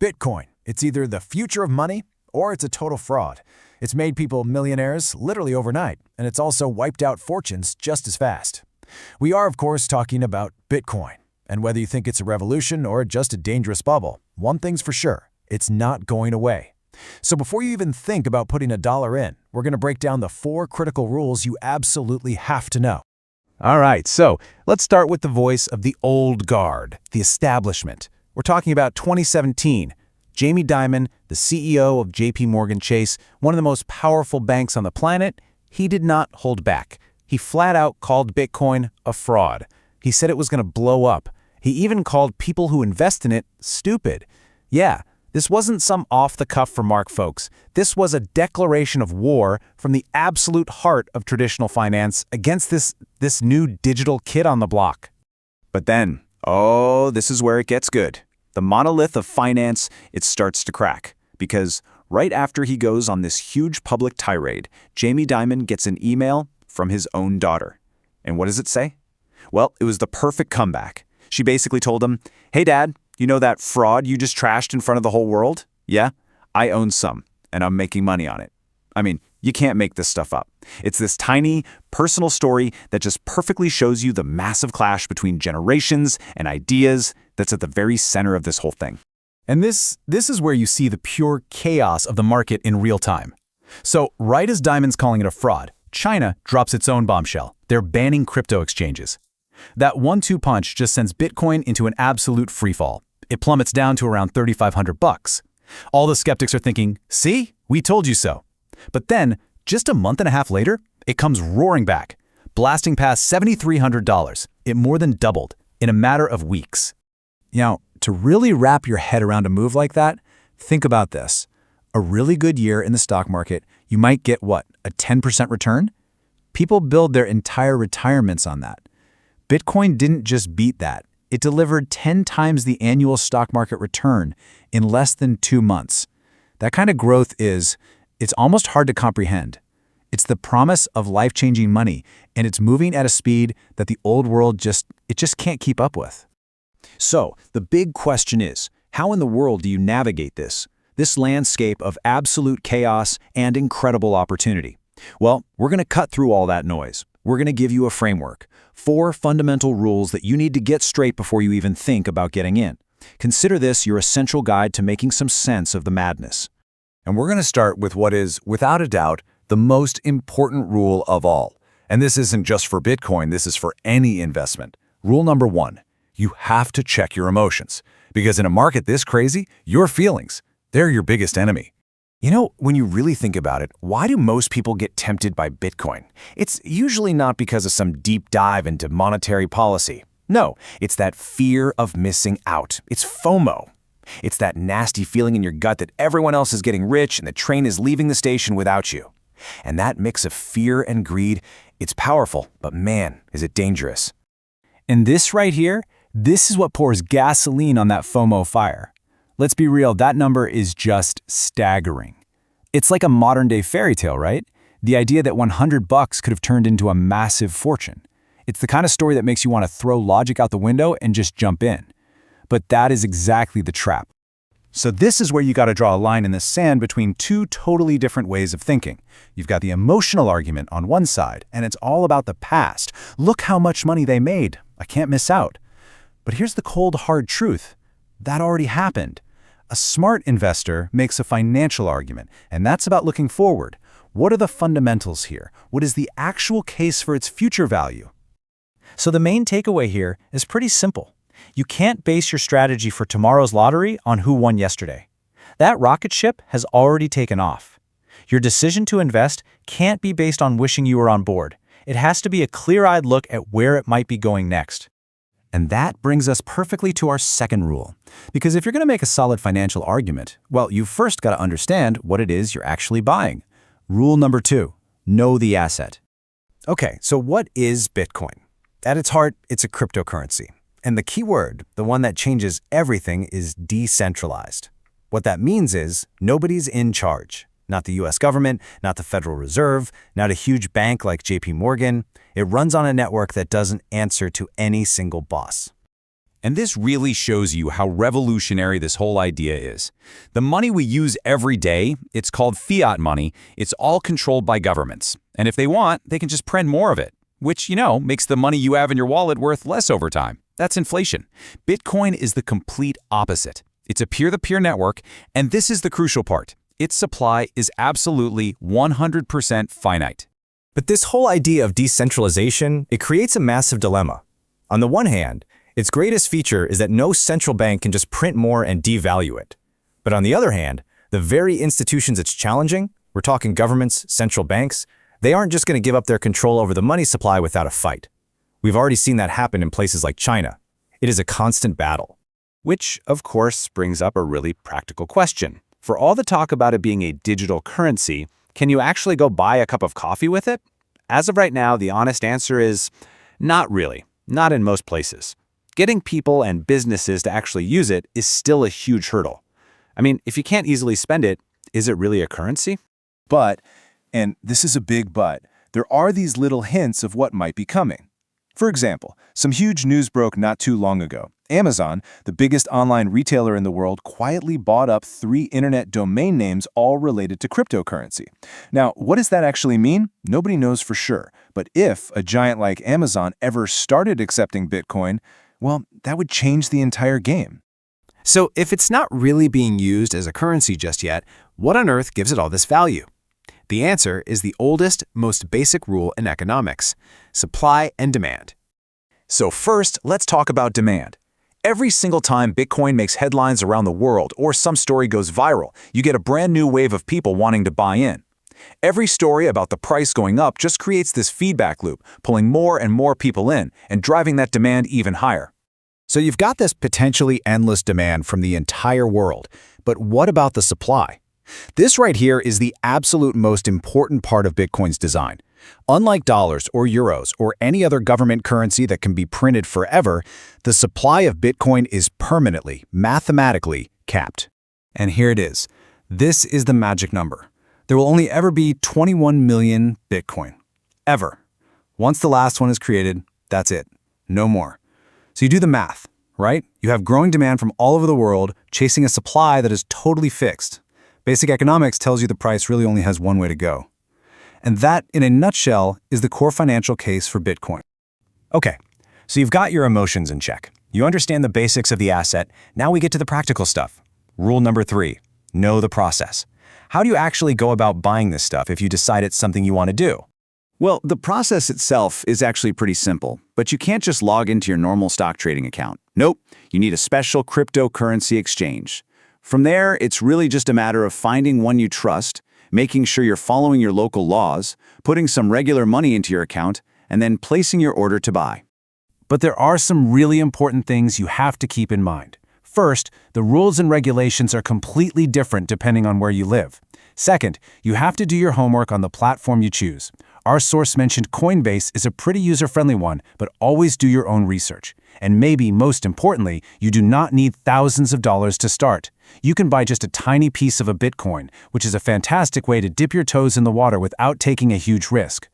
Bitcoin. It's either the future of money or it's a total fraud. It's made people millionaires literally overnight, and it's also wiped out fortunes just as fast. We are, of course, talking about Bitcoin. And whether you think it's a revolution or just a dangerous bubble, one thing's for sure, it's not going away. So before you even think about putting $1 in, we're going to break down the 4 critical rules you absolutely have to know. All right, so let's start with the voice of the old guard, the establishment. We're talking about 2017. Jamie Dimon, the CEO of JP Morgan Chase, one of the most powerful banks on the planet, he did not hold back. He flat out called Bitcoin a fraud. He said it was going to blow up. He even called people who invest in it stupid. Yeah, this wasn't some off-the-cuff remark, folks. This was a declaration of war from the absolute heart of traditional finance against this new digital kid on the block. But then, this is where it gets good. The monolith of finance, it starts to crack. Because right after he goes on this huge public tirade, Jamie Dimon gets an email from his own daughter. And what does it say? Well, it was the perfect comeback. She basically told him, "Hey, Dad, you know that fraud you just trashed in front of the whole world? Yeah, I own some, and I'm making money on it." I mean, you can't make this stuff up. It's this tiny, personal story that just perfectly shows you the massive clash between generations and ideas that's at the very center of this whole thing. And this is where you see the pure chaos of the market in real time. So right as Dimon's calling it a fraud, China drops its own bombshell. They're banning crypto exchanges. That 1-2 punch just sends Bitcoin into an absolute freefall. It plummets down to around $3,500. All the skeptics are thinking, see, we told you so. But then, just a month and a half later, it comes roaring back, blasting past $7,300. It more than doubled in a matter of weeks. Now, to really wrap your head around a move like that, think about this. A really good year in the stock market, you might get what, a 10% return? People build their entire retirements on that. Bitcoin didn't just beat that. It delivered 10 times the annual stock market return in less than 2 months. That kind of growth it's almost hard to comprehend. It's the promise of life-changing money, and it's moving at a speed that the old world just can't keep up with. So, the big question is, how in the world do you navigate this landscape of absolute chaos and incredible opportunity? Well, we're going to cut through all that noise. We're going to give you a framework, 4 fundamental rules that you need to get straight before you even think about getting in. Consider this your essential guide to making some sense of the madness. And we're going to start with what is, without a doubt, the most important rule of all. And this isn't just for Bitcoin, this is for any investment. Rule number 1, you have to check your emotions. Because in a market this crazy, your feelings, they're your biggest enemy. You know, when you really think about it, why do most people get tempted by Bitcoin? It's usually not because of some deep dive into monetary policy. No, it's that fear of missing out. It's FOMO. It's that nasty feeling in your gut that everyone else is getting rich and the train is leaving the station without you. And that mix of fear and greed, it's powerful, but man, is it dangerous. And this right here, this is what pours gasoline on that FOMO fire. Let's be real, that number is just staggering. It's like a modern-day fairy tale, right? The idea that $100 could have turned into a massive fortune. It's the kind of story that makes you want to throw logic out the window and just jump in. But that is exactly the trap. So this is where you got to draw a line in the sand between 2 totally different ways of thinking. You've got the emotional argument on one side, and it's all about the past. Look how much money they made. I can't miss out. But here's the cold, hard truth. That already happened. A smart investor makes a financial argument, and that's about looking forward. What are the fundamentals here? What is the actual case for its future value? So the main takeaway here is pretty simple. You can't base your strategy for tomorrow's lottery on who won yesterday. That rocket ship has already taken off. Your decision to invest can't be based on wishing you were on board. It has to be a clear-eyed look at where it might be going next. And that brings us perfectly to our second rule. Because if you're going to make a solid financial argument, well, you've first got to understand what it is you're actually buying. Rule number 2, know the asset. Okay, so what is Bitcoin? At its heart, it's a cryptocurrency. And the key word, the one that changes everything, is decentralized. What that means is nobody's in charge. Not the US government, not the Federal Reserve, not a huge bank like JP Morgan. It runs on a network that doesn't answer to any single boss. And this really shows you how revolutionary this whole idea is. The money we use every day, it's called fiat money, it's all controlled by governments. And if they want, they can just print more of it, which, makes the money you have in your wallet worth less over time. That's inflation. Bitcoin is the complete opposite. It's a peer-to-peer network, and this is the crucial part. Its supply is absolutely 100% finite. But this whole idea of decentralization, it creates a massive dilemma. On the one hand, its greatest feature is that no central bank can just print more and devalue it. But on the other hand, the very institutions it's challenging, we're talking governments, central banks, they aren't just going to give up their control over the money supply without a fight. We've already seen that happen in places like China. It is a constant battle. Which, of course, brings up a really practical question. For all the talk about it being a digital currency, can you actually go buy a cup of coffee with it? As of right now, the honest answer is not really, not in most places. Getting people and businesses to actually use it is still a huge hurdle. I mean, if you can't easily spend it, is it really a currency? But, and this is a big but, there are these little hints of what might be coming. For example, some huge news broke not too long ago. Amazon, the biggest online retailer in the world, quietly bought up 3 internet domain names all related to cryptocurrency. Now, what does that actually mean? Nobody knows for sure. But if a giant like Amazon ever started accepting Bitcoin, well, that would change the entire game. So if it's not really being used as a currency just yet, what on earth gives it all this value? The answer is the oldest, most basic rule in economics: supply and demand. So first, let's talk about demand. Every single time Bitcoin makes headlines around the world or some story goes viral, you get a brand new wave of people wanting to buy in. Every story about the price going up just creates this feedback loop, pulling more and more people in and driving that demand even higher. So you've got this potentially endless demand from the entire world, but what about the supply? This right here is the absolute most important part of Bitcoin's design. Unlike dollars or euros or any other government currency that can be printed forever, the supply of Bitcoin is permanently, mathematically capped. And here it is. This is the magic number. There will only ever be 21 million Bitcoin. Ever. Once the last one is created, that's it. No more. So you do the math, right? You have growing demand from all over the world chasing a supply that is totally fixed. Basic economics tells you the price really only has one way to go. And that, in a nutshell, is the core financial case for Bitcoin. Okay, so you've got your emotions in check. You understand the basics of the asset. Now we get to the practical stuff. Rule number 3, know the process. How do you actually go about buying this stuff if you decide it's something you want to do? Well, the process itself is actually pretty simple, but you can't just log into your normal stock trading account. Nope, you need a special cryptocurrency exchange. From there, it's really just a matter of finding one you trust, making sure you're following your local laws, putting some regular money into your account, and then placing your order to buy. But there are some really important things you have to keep in mind. First, the rules and regulations are completely different depending on where you live. Second, you have to do your homework on the platform you choose. Our source mentioned Coinbase is a pretty user-friendly one, but always do your own research. And maybe most importantly, you do not need thousands of dollars to start. You can buy just a tiny piece of a Bitcoin, which is a fantastic way to dip your toes in the water without taking a huge risk.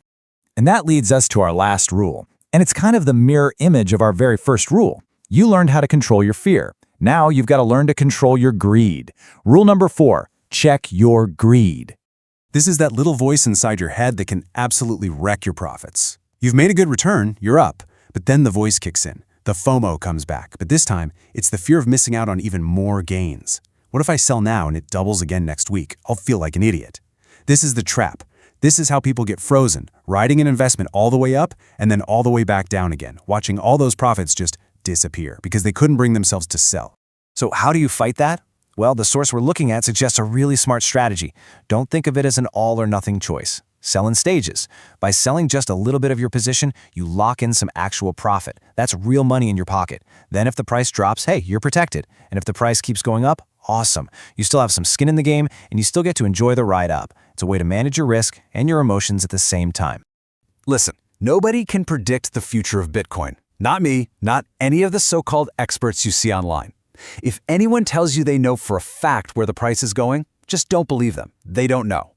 And that leads us to our last rule. And it's kind of the mirror image of our very first rule. You learned how to control your fear. Now you've got to learn to control your greed. Rule number 4, check your greed. This is that little voice inside your head that can absolutely wreck your profits. You've made a good return, you're up, but then the voice kicks in. The FOMO comes back, but this time, it's the fear of missing out on even more gains. What if I sell now and it doubles again next week? I'll feel like an idiot. This is the trap. This is how people get frozen, riding an investment all the way up and then all the way back down again, watching all those profits just disappear because they couldn't bring themselves to sell. So how do you fight that? Well, the source we're looking at suggests a really smart strategy. Don't think of it as an all or nothing choice. Sell in stages. By selling just a little bit of your position, you lock in some actual profit. That's real money in your pocket. Then if the price drops, hey, you're protected. And if the price keeps going up, awesome. You still have some skin in the game, and you still get to enjoy the ride up. It's a way to manage your risk and your emotions at the same time. Listen, nobody can predict the future of Bitcoin. Not me, not any of the so-called experts you see online. If anyone tells you they know for a fact where the price is going, just don't believe them. They don't know.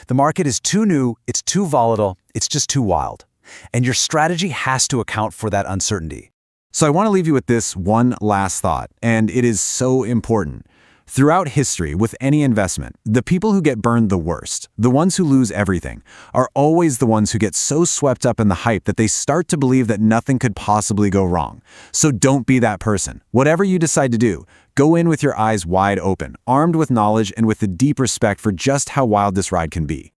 The market is too new, it's too volatile, it's just too wild. And your strategy has to account for that uncertainty. So I want to leave you with this one last thought, and it is so important. Throughout history, with any investment, the people who get burned the worst, the ones who lose everything, are always the ones who get so swept up in the hype that they start to believe that nothing could possibly go wrong. So don't be that person. Whatever you decide to do, go in with your eyes wide open, armed with knowledge and with the deep respect for just how wild this ride can be.